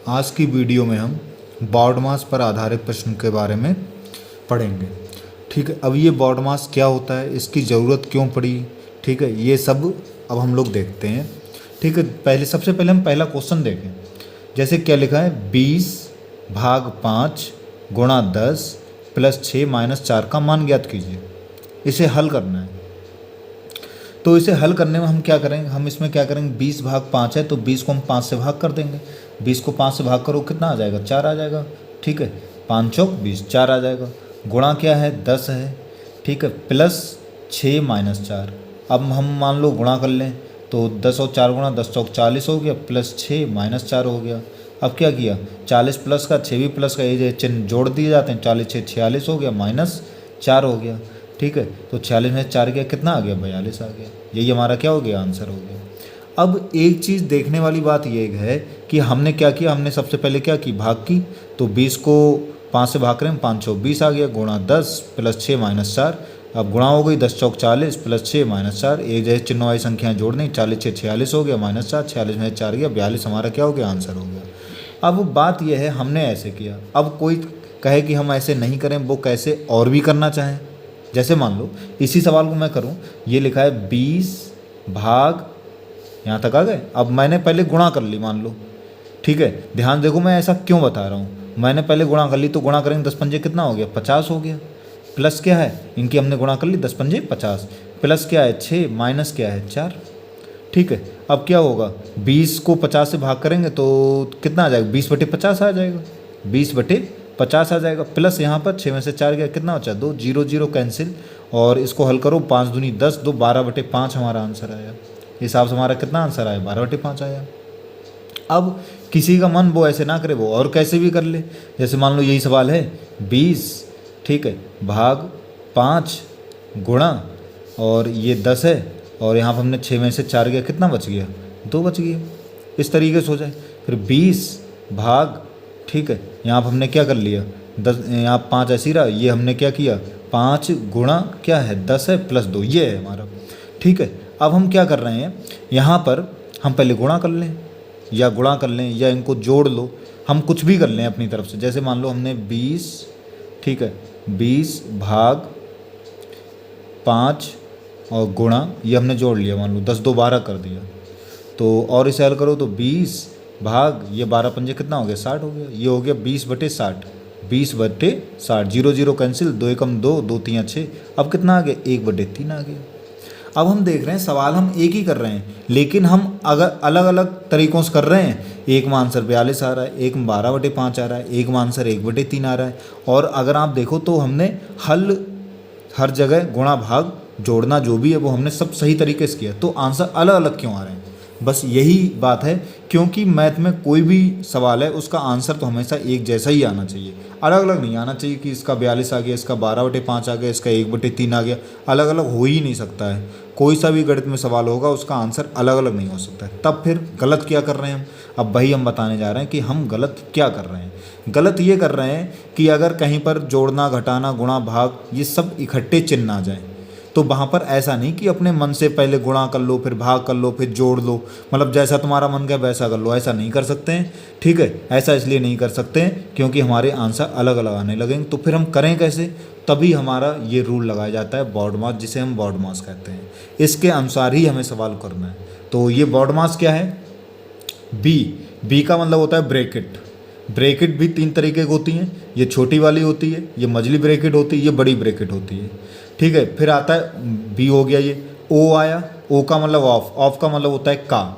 आज की वीडियो में हम बॉड मास पर आधारित प्रश्न के बारे में पढ़ेंगे। ठीक है, अब ये बॉड मास क्या होता है, इसकी ज़रूरत क्यों पड़ी, ठीक है, ये सब अब हम लोग देखते हैं। ठीक है, सबसे पहले हम पहला क्वेश्चन देखें। जैसे क्या लिखा है, 20/5 गुणा 10 + 6 - 4 का मान ज्ञात कीजिए। इसे हल करना है। तो इसे हल करने में हम क्या करेंगे, हम इसमें क्या करेंगे, 20/5 है तो 20 को हम 5 से भाग कर देंगे। 20 को 5 से भाग करो कितना आ जाएगा, 4 आ जाएगा। ठीक है, 5 चौक 20, 4 आ जाएगा। गुणा क्या है, 10 है। ठीक है, प्लस 6 - 4। अब हम मान लो गुणा कर लें तो 10 और 4 गुणा 10 चौक 40 हो गया, प्लस 6 - 4 हो गया। अब क्या किया, 40 प्लस का 6 भी प्लस का, ये चिन्ह जोड़ दिए जाते हैं, 40 6 46 हो गया, -4 हो गया। ठीक है, तो 46 में 4 गया, कितना आ गया, 42 आ गया। यही हमारा क्या हो गया, आंसर हो गया। अब एक चीज़ देखने वाली बात यह है कि हमने क्या किया, हमने सबसे पहले क्या की, भाग की। तो 20 को 5 से भाग करें, 5 चौक 20 आ गया, गुणा 10 + 6 - 4। अब गुणा हो गई, 10 चौक 40 + 6 - 4। एक जैसे चिन्ह वाली संख्याएं जोड़नी, 40 6 46 हो गया, -4, 46 में 4 गया, 42 हमारा क्या हो गया, आंसर हो गया। अब बात यह है, हमने ऐसे किया। अब कोई कहे कि हम ऐसे नहीं करें, वो कैसे और भी करना चाहें। जैसे मान लो इसी सवाल को मैं करूं, ये लिखा है 20 भाग, यहाँ तक आ गए। अब मैंने पहले गुणा कर ली, मान लो। ठीक है, ध्यान देखो मैं ऐसा क्यों बता रहा हूँ। मैंने पहले गुणा कर ली, तो गुणा करेंगे 10 पंजे कितना हो गया, 50 हो गया। प्लस क्या है, इनकी हमने गुणा कर ली, 10 पंजे 50, प्लस क्या है 6, माइनस क्या है 4। ठीक है, अब क्या होगा, 20 को 50 से भाग करेंगे तो कितना आ जाएगा, 20/50 आ जाएगा, 20/50 आ जाएगा। प्लस यहाँ पर 6 में से 4 गया, कितना बचा, 2, 0 0 कैंसिल। और इसको हल करो, 5 दूनी 10, 2 12/5 हमारा आंसर आया। हिसाब से हमारा कितना आंसर आया, 12/5 आया। अब किसी का मन वो ऐसे ना करे, वो और कैसे भी कर ले। जैसे मान लो यही सवाल है, 20, ठीक है, भाग 5 गुणा, और ये 10 है, और यहाँ पर हमने 6 में से 4 गया, कितना बच गया, 2 बच गया। इस तरीके से हो जाए। फिर 20 भाग, ठीक है, यहाँ पर हमने क्या कर लिया, 10, यहाँ 5 ऐसी रहा, ये हमने क्या किया, 5 गुणा क्या है, 10 है प्लस 2, ये है हमारा। ठीक है, अब हम क्या कर रहे हैं, यहाँ पर हम पहले गुणा कर लें, या गुणा कर लें, या इनको जोड़ लो, हम कुछ भी कर लें अपनी तरफ से। जैसे मान लो हमने 20, ठीक है, 20 भाग 5 और गुणा, ये हमने जोड़ लिया, मान लो 10 2 12 कर दिया। तो और इसे हल करो तो 20 भाग, ये 12 पंजे कितना हो गया, 60 हो गया। ये हो गया 20/60, 20/60, 0 0 कैंसिल, 2 एकम 2, 2 3 6। अब कितना आ गया, 1/3 आ गया। अब हम देख रहे हैं सवाल हम एक ही कर रहे हैं, लेकिन हम अगर अलग अलग तरीक़ों से कर रहे हैं। एक में आंसर 42 आ रहा है, एक में 12/5 आ रहा है, एक में आंसर 1/3 आ रहा है। और अगर आप देखो तो हमने हल हर जगह गुणा भाग जोड़ना जो भी है वो हमने सब सही तरीके से किया, तो आंसर अलग अलग क्यों आ रहे हैं, बस यही बात है। क्योंकि मैथ में कोई भी सवाल है उसका आंसर तो हमेशा एक जैसा ही आना चाहिए, अलग अलग नहीं आना चाहिए कि इसका 42 आ गया, इसका 12/5 आ गया, इसका 1/3 आ गया। अलग अलग हो ही नहीं सकता है। कोई सा भी गणित में सवाल होगा उसका आंसर अलग अलग नहीं हो सकता है। तब फिर गलत क्या कर रहे हैं हम, अब वही हम बताने जा रहे हैं कि हम गलत क्या कर रहे हैं। गलत ये कर रहे हैं कि अगर कहीं पर जोड़ना, घटाना, गुणा, भाग ये सब इकट्ठे चिन्ह आ जाएँ, तो वहाँ पर ऐसा नहीं कि अपने मन से पहले गुणा कर लो, फिर भाग कर लो, फिर जोड़ लो, मतलब जैसा तुम्हारा मन करे वैसा कर लो, ऐसा नहीं कर सकते हैं। ठीक है, ऐसा इसलिए नहीं कर सकते हैं क्योंकि हमारे आंसर अलग अलग आने लगेंगे। तो फिर हम करें कैसे, तभी हमारा ये रूल लगाया जाता है बॉड मास, जिसे हम बॉड मास कहते हैं। इसके अनुसार ही हमें सवाल करना है। तो ये बॉड मास क्या है, बी का मतलब होता है ब्रैकेट। ब्रैकेट भी 3 तरीके की होती हैं, ये छोटी वाली होती है, ये मझली ब्रैकेट होती है, ये बड़ी ब्रैकेट होती है। ठीक है, फिर आता है बी हो गया, ये ओ आया, ओ का मतलब ऑफ, ऑफ का मतलब होता है का।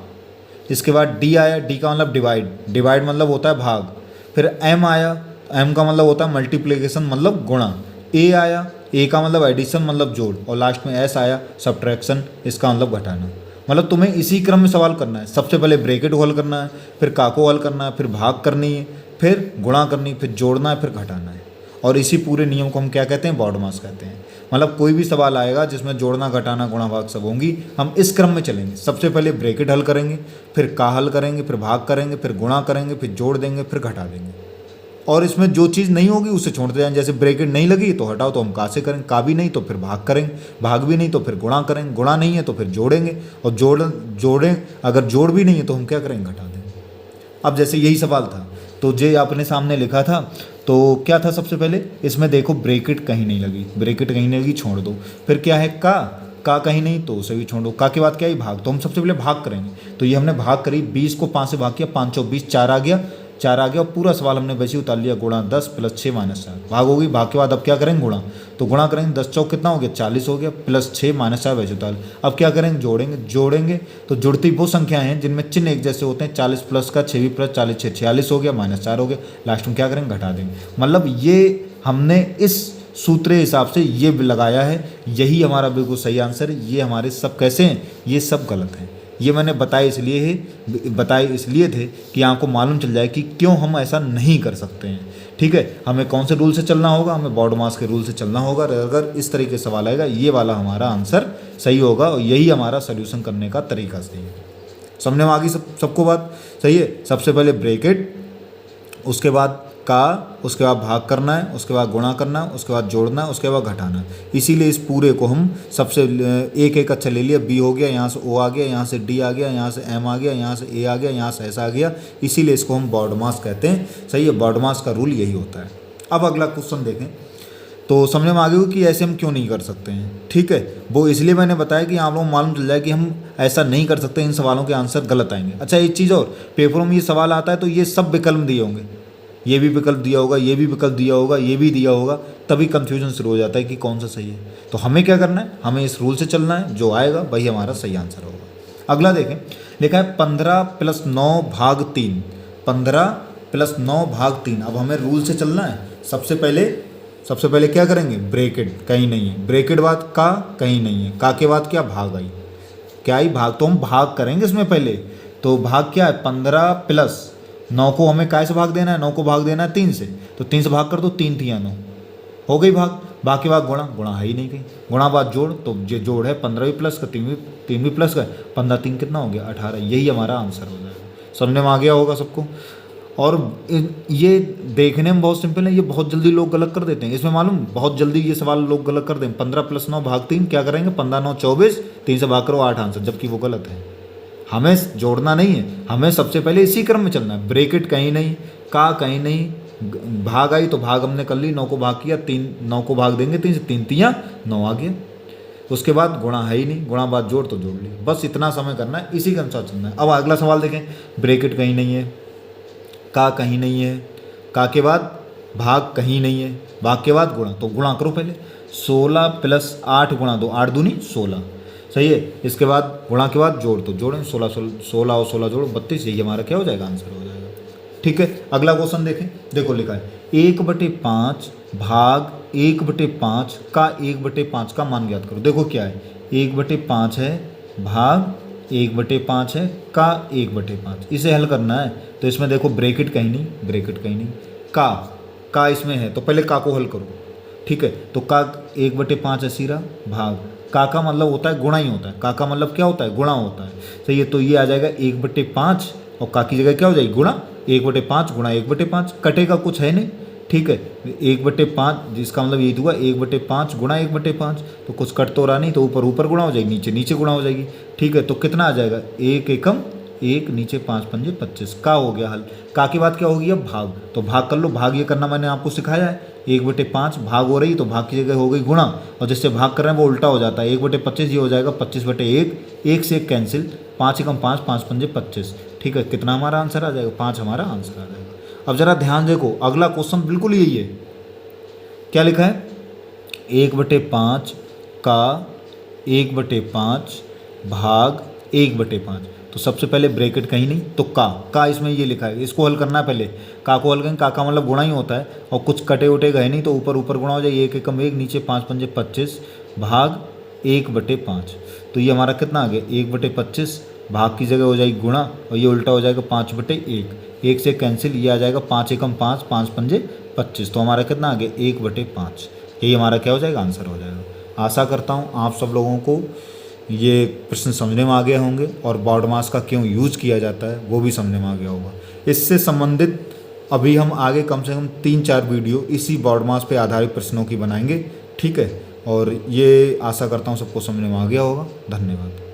इसके बाद डी आया, डी का मतलब डिवाइड, डिवाइड मतलब होता है भाग। फिर एम आया, एम का मतलब होता है मल्टीप्लिकेशन मतलब गुणा। ए आया, ए का मतलब एडिशन मतलब जोड़। और लास्ट में एस आया, सब्ट्रैक्शन, इसका मतलब घटाना। मतलब तुम्हें इसी क्रम में सवाल करना है। सबसे पहले ब्रैकेट को हल करना है, फिर का को हल करना है, फिर भाग करनी है, फिर गुणा करनी, फिर जोड़ना है, फिर घटाना है। और इसी पूरे नियम को हम क्या कहते हैं, बॉड मास कहते हैं। मतलब कोई भी सवाल आएगा जिसमें जोड़ना, घटाना, गुणा, भाग सब होंगी, हम इस क्रम में चलेंगे। सबसे पहले ब्रैकेट हल करेंगे, फिर का हल करेंगे, फिर भाग करेंगे, फिर गुणा करेंगे, फिर जोड़ देंगे, फिर घटा देंगे। और इसमें जो चीज़ नहीं होगी उसे छोड़ते जाएं। जैसे ब्रैकेट नहीं लगी तो हटाओ, तो हम का से करेंगे, का भी नहीं तो फिर भाग करेंगे, भाग भी नहीं तो फिर गुणा करेंगे, गुणा नहीं है तो फिर जोड़ेंगे, और जोड़ें अगर जोड़ भी नहीं है तो हम क्या करेंगे, घटा देंगे। अब जैसे यही सवाल था तो जे आपने सामने लिखा था, तो क्या था सबसे पहले इसमें देखो ब्रैकेट कहीं नहीं लगी, ब्रैकेट कहीं नहीं लगी, छोड़ दो। फिर क्या है का कहीं नहीं, तो उसे भी छोड़ दो। का के बाद क्या है भाग, तो हम सबसे पहले भाग करेंगे। तो ये हमने भाग करी, 20 को 5 से भाग किया, 5 चौ 20, 4 आ गया, 4 आ गया और पूरा सवाल हमने वैसे ही उतार लिया, गुणा 10 प्लस 6 माइनस 4 भाग होगी। भाग के बाद अब क्या करेंगे गुणा, तो गुणा करेंगे 10 चौक कितना हो गया 40 हो गया, प्लस 6 माइनस 4 वैसे उतार। अब क्या करेंगे जोड़ेंगे तो जुड़ती वो संख्याएं हैं जिनमें चिन्ह एक जैसे होते हैं। 40 प्लस का 6 भी प्लस 40 6 46 हो गया, माइनस 4 हो गया। लास्ट में क्या करेंगे घटा देंगे। मतलब ये हमने इस सूत्र के हिसाब से ये लगाया है, यही हमारा बिल्कुल सही आंसर है। ये हमारे सब कैसे हैं, ये सब गलत हैं। ये मैंने बताए इसलिए थे कि आपको मालूम चल जाए कि क्यों हम ऐसा नहीं कर सकते हैं। ठीक है, हमें कौन से रूल से चलना होगा, हमें बॉडमास के रूल से चलना होगा। अगर इस तरीके से सवाल आएगा, ये वाला हमारा आंसर सही होगा और यही हमारा सोल्यूशन करने का तरीका सही है। समझने में आ गई सबको बात सही है। सबसे पहले ब्रैकेट, उसके बाद का, उसके बाद भाग करना है, उसके बाद गुणा करना है, उसके बाद जोड़ना है, उसके बाद घटाना है। इसीलिए इस पूरे को हम सबसे एक एक अच्छा ले लिया। बी हो गया, यहाँ से ओ आ गया, यहाँ से डी आ गया, यहाँ से एम आ गया, यहाँ से ए आ गया, यहाँ से एस आ गया। इसीलिए इसको हम बॉडमास कहते हैं। सही है, बॉडमास का रूल यही होता है। अब अगला क्वेश्चन देखें तो समझ में आ गया कि ऐसे हम क्यों नहीं कर सकते हैं। ठीक है, वो इसलिए मैंने बताया कि आप लोगों को मालूम चल जाए कि हम ऐसा नहीं कर सकते, इन सवालों के आंसर गलत आएंगे। अच्छा एक चीज़ और, पेपरों में ये सवाल आता है तो ये सब विकल्प दिए होंगे, ये भी विकल्प दिया होगा, ये भी विकल्प दिया होगा, ये भी दिया होगा, तभी कन्फ्यूजन शुरू हो जाता है कि कौन सा सही है। तो हमें क्या करना है, हमें इस रूल से चलना है, जो आएगा वही हमारा सही आंसर होगा। अगला देखें, लिखा है 15 + 9 भाग 3, 15 + 9 भाग 3। अब हमें रूल से चलना है। सबसे पहले क्या करेंगे, ब्रैकेट कहीं नहीं है, ब्रैकेट बाद का कहीं नहीं है, का के बाद क्या भाग आई, क्या आई भाग, तो हम भाग करेंगे इसमें पहले। तो भाग क्या है, 15 + 9 को हमें काय से भाग देना है, 9 को भाग देना है 3 से, तो 3 से भाग कर दो, 3 3 9 हो गई भाग। बाकी भाग गुणा है ही नहीं कहीं, गुणा बाद जोड़, तो ये जोड़ है 15 भी प्लस का 3 भी प्लस का, 15 3 कितना हो गया 18। यही हमारा आंसर हो जाएगा। समझने में आ गया होगा सबको। और ये देखने में बहुत सिंपल है, ये बहुत जल्दी लोग गलत कर देते हैं। इसमें मालूम बहुत जल्दी ये सवाल लोग गलत कर देंगे। 15 + 9 भाग 3 क्या करेंगे, 15 9 24, 3 से भाग करो 8 आंसर, जबकि वो गलत है। हमें जोड़ना नहीं है, हमें सबसे पहले इसी क्रम में चलना है। ब्रैकेट कहीं नहीं, का कहीं नहीं, भाग आई तो भाग हमने कर ली, 9 को भाग किया, 9 को भाग देंगे 3 से, 3 3 9 आ गया। उसके बाद गुणा है ही नहीं, गुणा बाद जोड़ तो जोड़ ली, बस इतना समय करना है, इसी के अनुसार चलना है। अब अगला सवाल देखें, ब्रैकेट कहीं नहीं है, का कहीं नहीं है, का के बाद भाग कहीं नहीं है, भाग के बाद गुणा, तो गुणा करो पहले। 16 + 8 गुणा 2, 8 दूनी 16, सही है। इसके बाद गुणा के बाद जोड़, तो जोड़ें 16 और 16 जोड़ो 32, यही हमारा क्या हो जाएगा, आंसर हो जाएगा। ठीक है, अगला क्वेश्चन देखें। देखो लिखा है 1/5 भाग 1/5 का 1/5 का मान ज्ञात करो। देखो क्या है, 1/5 है भाग 1/5 है का 1/5, इसे हल करना है। तो इसमें देखो ब्रैकेट कहीं नहीं, ब्रैकेट कहीं नहीं, का इसमें है, तो पहले का को हल करो। ठीक है, तो का 1/5 है सीरा, भाग का मतलब होता है गुणा ही होता है, का मतलब क्या होता है, गुणा होता है। सही है, तो ये आ जाएगा 1/5 और का की जगह क्या हो जाएगी गुणा, 1/5 गुणा 1/5, कटेगा कुछ है नहीं। ठीक है, 1/5 जिसका मतलब ये हुआ 1/5 गुणा 1/5, तो कुछ कट तो रहा नहीं, तो ऊपर ऊपर गुणा हो जाएगी, नीचे नीचे गुणा हो जाएगी। ठीक है, तो कितना आ जाएगा, 1 एकम 1, नीचे 5 पंजे 25, का हो गया हल। का की बात क्या होगी, अब भाग, तो भाग कर लो। भाग ये करना मैंने आपको सिखाया है, 1/5 भाग हो रही तो भाग की जगह हो गई गुणा, और जिससे भाग कर रहे हैं वो उल्टा हो जाता है। 1/25 ये हो जाएगा 25/1, 1 से 1 कैंसिल, 5 एकम 5, 5 पंजे 25। ठीक है, कितना हमारा आंसर आ जाएगा, 5 हमारा आंसर आ जाएगा। अब जरा ध्यान देखो, अगला क्वेश्चन बिल्कुल यही है। क्या लिखा है, 1/5 का 1/5 भाग 1/5। तो सबसे पहले ब्रैकेट कहीं नहीं, तो का इसमें ये लिखा है, इसको हल करना है पहले। का को हल करें, का मतलब गुणा ही होता है, और कुछ कटे उटे गए नहीं, तो ऊपर ऊपर गुणा हो जाए, 1 एकम 1, नीचे 5 पंजे 25 भाग 1/5। तो ये हमारा कितना आ गया, 1/25, भाग की जगह हो जाएगी गुणा, और ये उल्टा हो जाएगा 5/1, 1 से कैंसिल, ये आ जाएगा 5 एकम 5, 5 पंजे 25। तो हमारा कितना आ गया, 1/5। यही हमारा क्या हो जाएगा, आंसर हो जाएगा। आशा करता हूँ आप सब लोगों को ये प्रश्न समझने में आ गए होंगे, और बॉडमास का क्यों यूज किया जाता है वो भी समझने में आ गया होगा। इससे संबंधित अभी हम आगे कम से कम 3-4 वीडियो इसी बॉडमास पे आधारित प्रश्नों की बनाएंगे। ठीक है, और ये आशा करता हूँ सबको समझने में आ गया होगा। धन्यवाद।